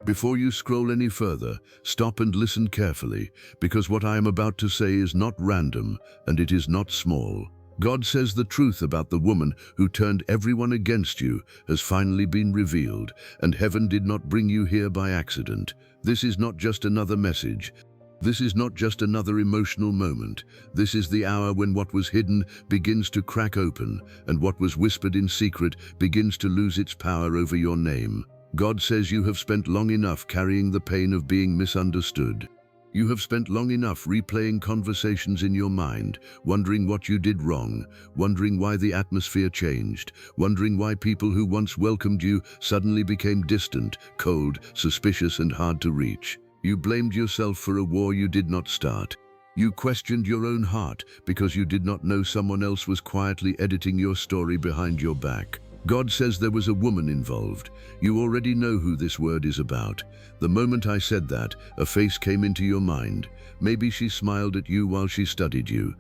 Before you scroll any further, stop and listen carefully, because what I am about to say is not random, and it is not small. God says the truth about the woman who turned everyone against you has finally been revealed, and heaven did not bring you here by accident. This is not just another message. This is not just another emotional moment. This is the hour when what was hidden begins to crack open, and what was whispered in secret begins to lose its power over your name. God says you have spent long enough carrying the pain of being misunderstood. You have spent long enough replaying conversations in your mind, wondering what you did wrong, wondering why the atmosphere changed, wondering why people who once welcomed you suddenly became distant, cold, suspicious, and hard to reach. You blamed yourself for a war you did not start. You questioned your own heart because you did not know someone else was quietly editing your story behind your back. God says there was a woman involved. You already know who this word is about. The moment I said that, a face came into your mind. Maybe she smiled at you while she studied you.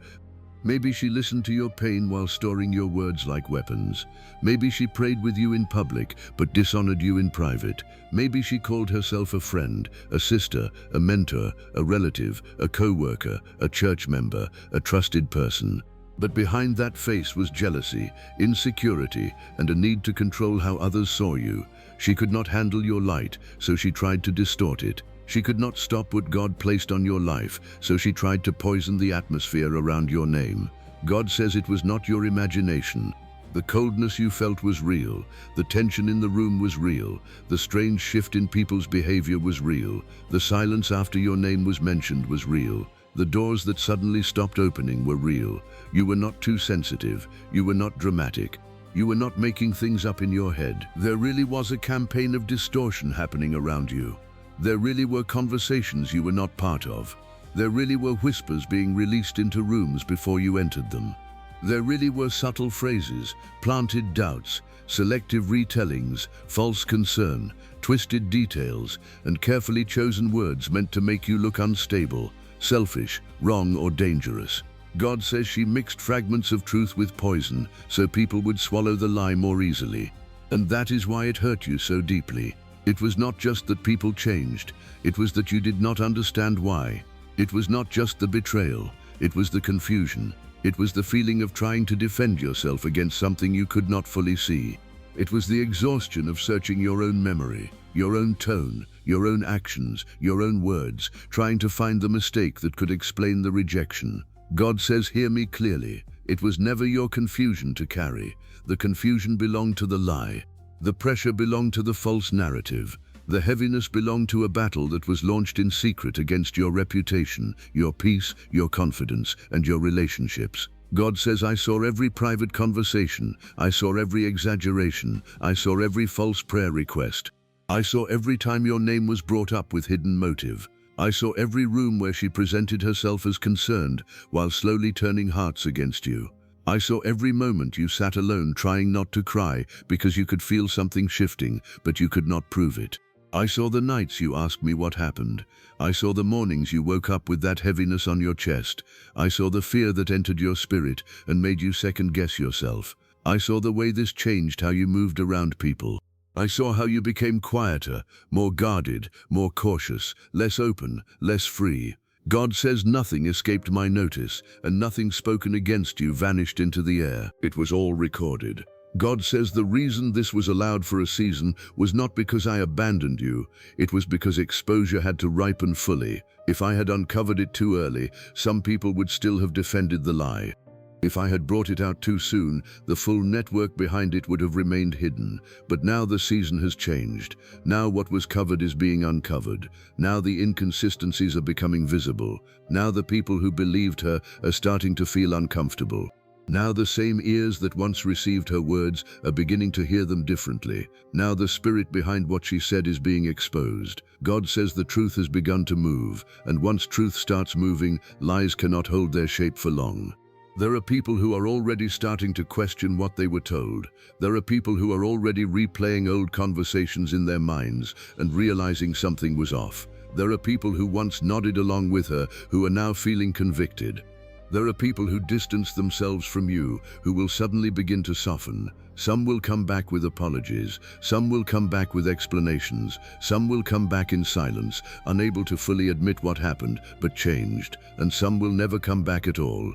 Maybe she listened to your pain while storing your words like weapons. Maybe she prayed with you in public, but dishonored you in private. Maybe she called herself a friend, a sister, a mentor, a relative, a co-worker, a church member, a trusted person. But behind that face was jealousy, insecurity, and a need to control how others saw you. She could not handle your light, so she tried to distort it. She could not stop what God placed on your life, so she tried to poison the atmosphere around your name. God says it was not your imagination. The coldness you felt was real. The tension in the room was real. The strange shift in people's behavior was real. The silence after your name was mentioned was real. The doors that suddenly stopped opening were real. You were not too sensitive. You were not dramatic. You were not making things up in your head. There really was a campaign of distortion happening around you. There really were conversations you were not part of. There really were whispers being released into rooms before you entered them. There really were subtle phrases, planted doubts, selective retellings, false concern, twisted details, and carefully chosen words meant to make you look unstable, selfish, wrong, or dangerous. God says she mixed fragments of truth with poison so people would swallow the lie more easily. And that is why it hurt you so deeply. It was not just that people changed, it was that you did not understand why. It was not just the betrayal, it was the confusion. It was the feeling of trying to defend yourself against something you could not fully see. It was the exhaustion of searching your own memory, your own tone, your own actions, your own words, trying to find the mistake that could explain the rejection. God says, hear me clearly. It was never your confusion to carry. The confusion belonged to the lie. The pressure belonged to the false narrative. The heaviness belonged to a battle that was launched in secret against your reputation, your peace, your confidence, and your relationships. God says, I saw every private conversation. I saw every exaggeration. I saw every false prayer request. I saw every time your name was brought up with hidden motive. I saw every room where she presented herself as concerned while slowly turning hearts against you. I saw every moment you sat alone trying not to cry because you could feel something shifting, but you could not prove it. I saw the nights you asked me what happened. I saw the mornings you woke up with that heaviness on your chest. I saw the fear that entered your spirit and made you second-guess yourself. I saw the way this changed how you moved around people. I saw how you became quieter, more guarded, more cautious, less open, less free. God says nothing escaped my notice, and nothing spoken against you vanished into the air. It was all recorded. God says the reason this was allowed for a season was not because I abandoned you. It was because exposure had to ripen fully. If I had uncovered it too early, some people would still have defended the lie. If I had brought it out too soon, the full network behind it would have remained hidden. But now the season has changed. Now what was covered is being uncovered. Now the inconsistencies are becoming visible. Now the people who believed her are starting to feel uncomfortable. Now the same ears that once received her words are beginning to hear them differently. Now the spirit behind what she said is being exposed. God says the truth has begun to move, and once truth starts moving, lies cannot hold their shape for long. There are people who are already starting to question what they were told. There are people who are already replaying old conversations in their minds and realizing something was off. There are people who once nodded along with her who are now feeling convicted. There are people who distance themselves from you, who will suddenly begin to soften. Some will come back with apologies, some will come back with explanations, some will come back in silence, unable to fully admit what happened, but changed, and some will never come back at all.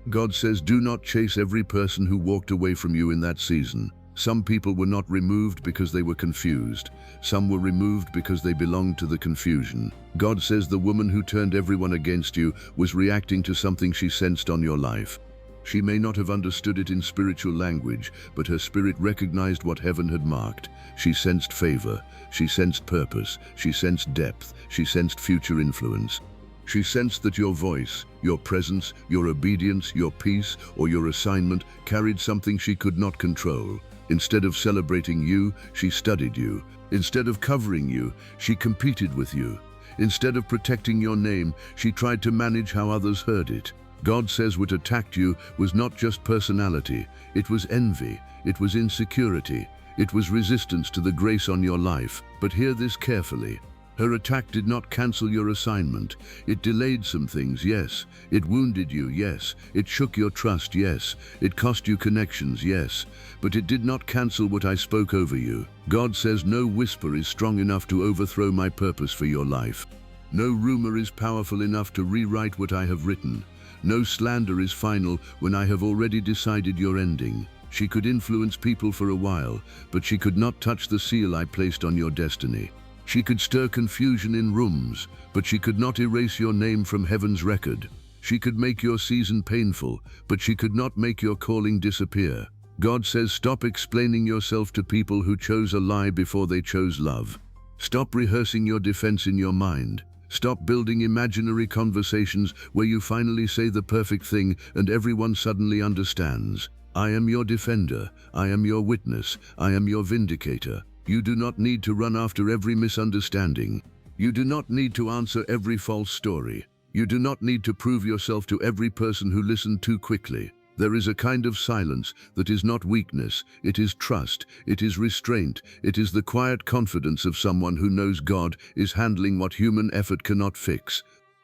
God says, do not chase every person who walked away from you in that season. Some people were not removed because they were confused. Some were removed because they belonged to the confusion. God says the woman who turned everyone against you was reacting to something she sensed on your life. She may not have understood it in spiritual language, but her spirit recognized what heaven had marked. She sensed favor, she sensed purpose, she sensed depth, she sensed future influence. She sensed that your voice, your presence, your obedience, your peace, or your assignment carried something she could not control. Instead of celebrating you, she studied you. Instead of covering you, she competed with you. Instead of protecting your name, she tried to manage how others heard it. God says what attacked you was not just personality, it was envy, it was insecurity, it was resistance to the grace on your life. But hear this carefully. Her attack did not cancel your assignment. It delayed some things, yes. It wounded you, yes. It shook your trust, yes. It cost you connections, yes. But it did not cancel what I spoke over you. God says no whisper is strong enough to overthrow my purpose for your life. No rumor is powerful enough to rewrite what I have written. No slander is final when I have already decided your ending. She could influence people for a while, but she could not touch the seal I placed on your destiny. She could stir confusion in rooms, but she could not erase your name from heaven's record. She could make your season painful, but she could not make your calling disappear. God says stop explaining yourself to people who chose a lie before they chose love. Stop rehearsing your defense in your mind. Stop building imaginary conversations where you finally say the perfect thing and everyone suddenly understands. I am your defender. I am your witness. I am your vindicator. You do not need to run after every misunderstanding. You do not need to answer every false story. You do not need to prove yourself to every person who listened too quickly. There is a kind of silence that is not weakness, it is trust, it is restraint, it is the quiet confidence of someone who knows God is handling what human effort cannot fix.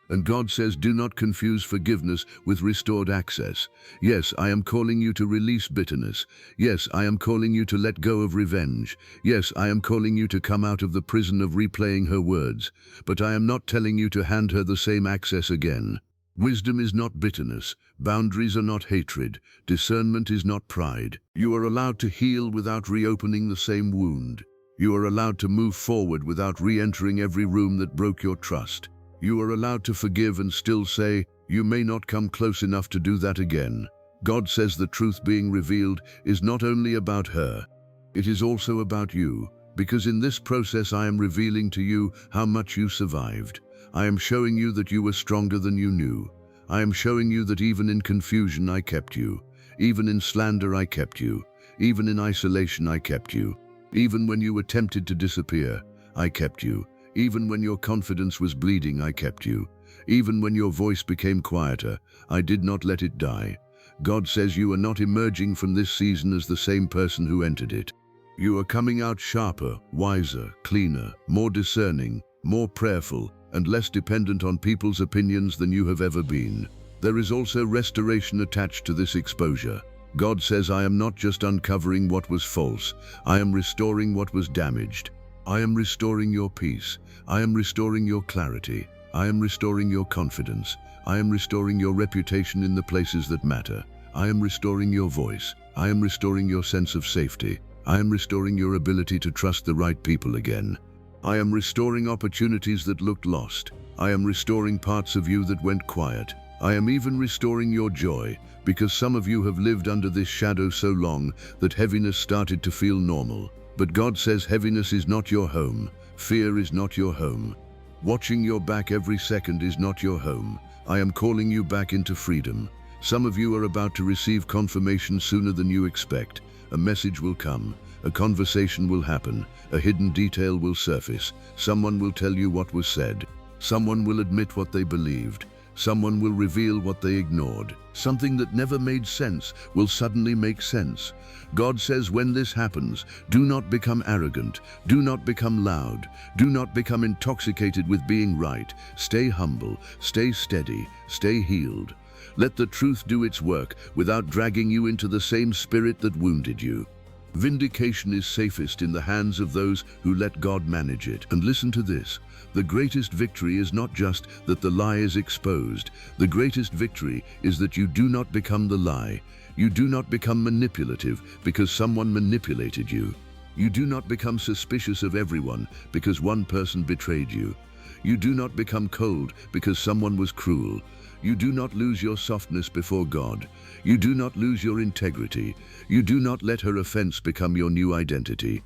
And God says, do not confuse forgiveness with restored access. Yes, I am calling you to release bitterness. Yes, I am calling you to let go of revenge. Yes, I am calling you to come out of the prison of replaying her words. But I am not telling you to hand her the same access again. Wisdom is not bitterness. Boundaries are not hatred. Discernment is not pride. You are allowed to heal without reopening the same wound. You are allowed to move forward without re-entering every room that broke your trust. You are allowed to forgive and still say, you may not come close enough to do that again. God says the truth being revealed is not only about her, it is also about you, because in this process I am revealing to you how much you survived. I am showing you that you were stronger than you knew. I am showing you that even in confusion I kept you. Even in slander I kept you. Even in isolation I kept you. Even when you were tempted to disappear, I kept you. Even when your confidence was bleeding, I kept you. Even when your voice became quieter, I did not let it die. God says you are not emerging from this season as the same person who entered it. You are coming out sharper, wiser, cleaner, more discerning, more prayerful, and less dependent on people's opinions than you have ever been. There is also restoration attached to this exposure. God says, I am not just uncovering what was false, I am restoring what was damaged. I am restoring your peace. I am restoring your clarity. I am restoring your confidence. I am restoring your reputation in the places that matter. I am restoring your voice. I am restoring your sense of safety. I am restoring your ability to trust the right people again. I am restoring opportunities that looked lost. I am restoring parts of you that went quiet. I am even restoring your joy, because some of you have lived under this shadow so long that heaviness started to feel normal. But God says heaviness is not your home. Fear is not your home. Watching your back every second is not your home. I am calling you back into freedom. Some of you are about to receive confirmation sooner than you expect. A message will come. A conversation will happen. A hidden detail will surface. Someone will tell you what was said. Someone will admit what they believed. Someone will reveal what they ignored. Something that never made sense will suddenly make sense. God says when this happens, do not become arrogant. Do not become loud. Do not become intoxicated with being right. Stay humble. Stay steady. Stay healed. Let the truth do its work without dragging you into the same spirit that wounded you. Vindication is safest in the hands of those who let God manage it. And listen to this. The greatest victory is not just that the lie is exposed. The greatest victory is that you do not become the lie. You do not become manipulative because someone manipulated you. You do not become suspicious of everyone because one person betrayed you. You do not become cold because someone was cruel. You do not lose your softness before God. You do not lose your integrity. You do not let her offense become your new identity.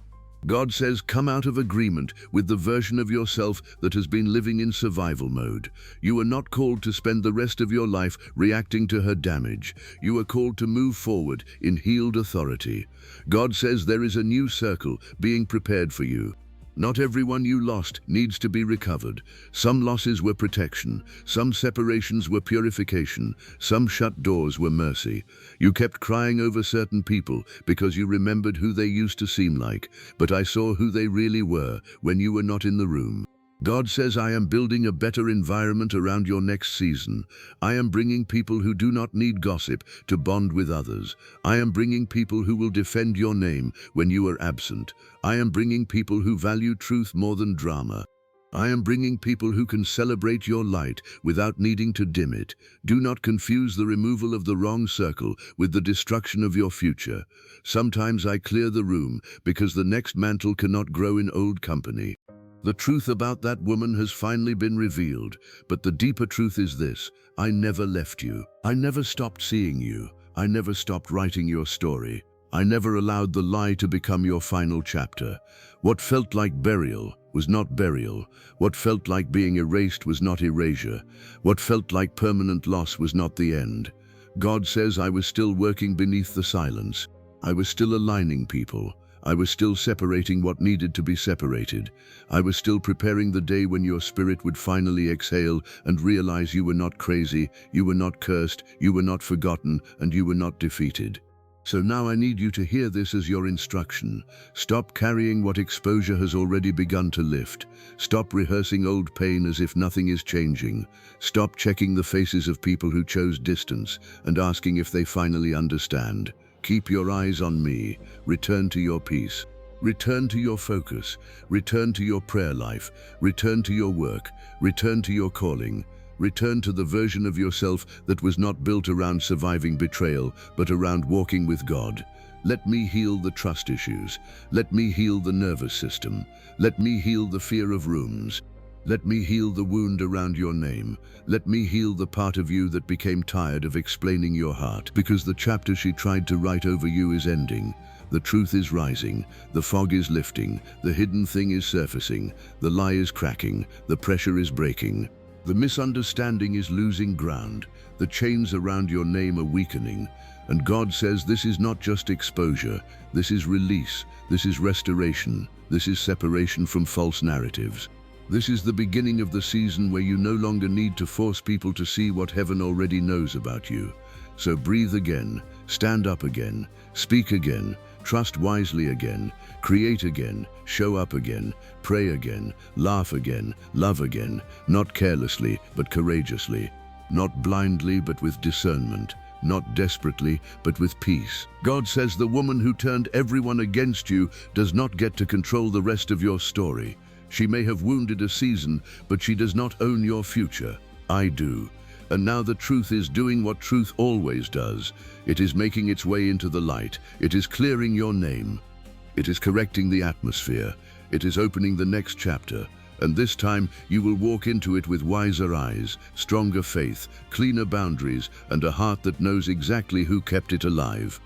God says, come out of agreement with the version of yourself that has been living in survival mode. You are not called to spend the rest of your life reacting to her damage. You are called to move forward in healed authority. God says there is a new circle being prepared for you. Not everyone you lost needs to be recovered. Some losses were protection, some separations were purification, some shut doors were mercy. You kept crying over certain people because you remembered who they used to seem like, but I saw who they really were when you were not in the room. God says, I am building a better environment around your next season. I am bringing people who do not need gossip to bond with others. I am bringing people who will defend your name when you are absent. I am bringing people who value truth more than drama. I am bringing people who can celebrate your light without needing to dim it. Do not confuse the removal of the wrong circle with the destruction of your future. Sometimes I clear the room because the next mantle cannot grow in old company. The truth about that woman has finally been revealed, but the deeper truth is this: I never left you. I never stopped seeing you. I never stopped writing your story. I never allowed the lie to become your final chapter. What felt like burial was not burial. What felt like being erased was not erasure. What felt like permanent loss was not the end. God says, I was still working beneath the silence. I was still aligning people. I was still separating what needed to be separated. I was still preparing the day when your spirit would finally exhale and realize you were not crazy, you were not cursed, you were not forgotten, and you were not defeated. So now I need you to hear this as your instruction. Stop carrying what exposure has already begun to lift. Stop rehearsing old pain as if nothing is changing. Stop checking the faces of people who chose distance and asking if they finally understand. Keep your eyes on me. Return to your peace. Return to your focus. Return to your prayer life. Return to your work. Return to your calling. Return to the version of yourself that was not built around surviving betrayal, but around walking with God. Let me heal the trust issues. Let me heal the nervous system. Let me heal the fear of rooms. Let me heal the wound around your name. Let me heal the part of you that became tired of explaining your heart, because the chapter she tried to write over you is ending. The truth is rising. The fog is lifting. The hidden thing is surfacing. The lie is cracking. The pressure is breaking. The misunderstanding is losing ground. The chains around your name are weakening. And God says this is not just exposure. This is release. This is restoration. This is separation from false narratives. This is the beginning of the season where you no longer need to force people to see what heaven already knows about you. So breathe again, stand up again, speak again, trust wisely again, create again, show up again, pray again, laugh again, love again, not carelessly but courageously, not blindly but with discernment, not desperately but with peace. God says the woman who turned everyone against you does not get to control the rest of your story. She may have wounded a season, but she does not own your future. I do. And now the truth is doing what truth always does. It is making its way into the light. It is clearing your name. It is correcting the atmosphere. It is opening the next chapter. And this time you will walk into it with wiser eyes, stronger faith, cleaner boundaries, and a heart that knows exactly who kept it alive.